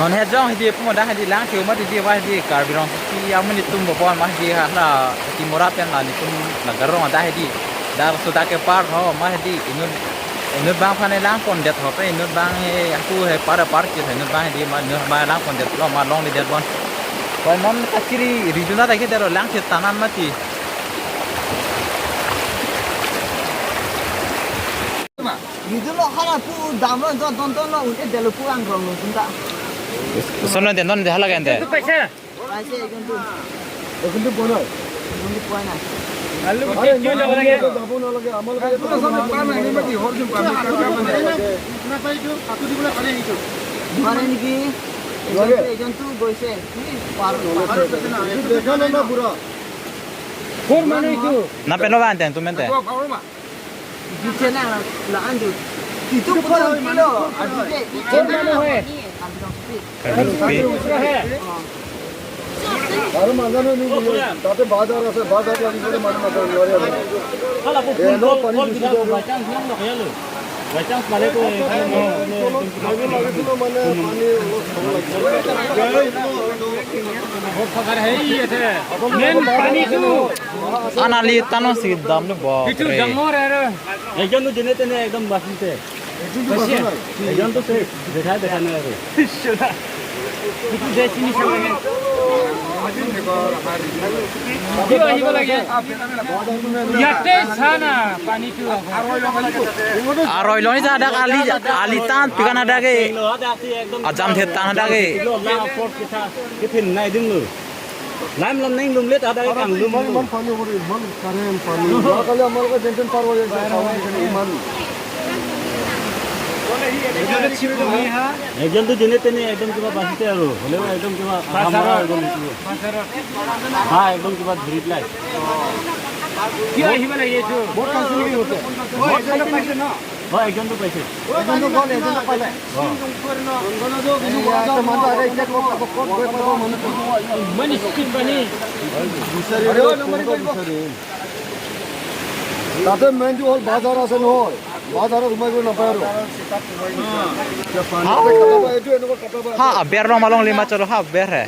non he jong hidi pu da hidi lang thiu ma di wa hidi kar birong ki amun ni tum bo bon ma hidi ha la ti mora pen la ni tum la garong da hidi dar su da ke par ho ma hidi inut bang phane lang kon det ho pe inut bang he aku he par ki inut bang hidi ma inut bang lang kon det lo ma long ni det bon ko non akiri riduna da ke dero lang ke tanan mati riduna hala pu damro don lo unte delo pu ang rong lo tunda sono de non de hala gande paise কিন্তু বনো কিন্তু কোয়া না আলু কি লাগে দাবো না লাগে আমল লাগে তো সব পাম না নিবা কি হরজুন পাম না পাইছো আতু দিবলে খালি নিছো মারে নাকি এজন্তু গইছে কি পার না দেখা না পুরো কোন মানে কি na pe no va enten tu mente দিছে না লান্ডু itu punya kilo adike kon মানে হয় আরে মাঝানো নি তাতে বাজার আছে বাজার লাগলে মানে মাঝানো লরে খালা পু পানি দিছি তো বাচান্স নাম না খেলো বাচান্স মানে তো লাগে লাগে তো মানে পানি बहुत फकर है ही ये थे मेन पानी को anali tano si dam le bo Bittu जंगोर है रे एकदम तो जने तने एकदम बासी से एकदम तो से देखा ना रे बिटू दे चिनी सब है किलो ही लगे याते छाना पानी तो aroi lo ni ada ali tan pikan ada ke ajam the tan ada ke cái thìn này đứng ngừ làm નહીં lùm lết ở đây càng lùm मन पानी हो मन करें पानी वाकले अमल को टेंशन पार हो जाए मन একজন তো জেনে তেনে একদম কিবা বাঁচিতে আৰু হলেও একদম কিবা হ্যাঁ একদম কিবা ধৰি পেলাই কি আহিব লাগে এইটো বহুত কাঞ্চলি হতে বহুত কালে পাইছে না হয় একজনটো পাইছে একজনটো গল এজনটো পালে গল जो কিছু কথা মানতে আরে ইচ্ছা কোক কোক গৈ পাব মন মনি স্কিন বানি বিচাৰি আৰে নম্বৰ কৰিব তাতে মেইন হল বাজাৰ আছে নহয় বাজাৰে ঘুমাই গৈ নাপায় আৰু এইটো এনেকুৱা কাটাবা ha ber lo malong lima cholo ha ber hai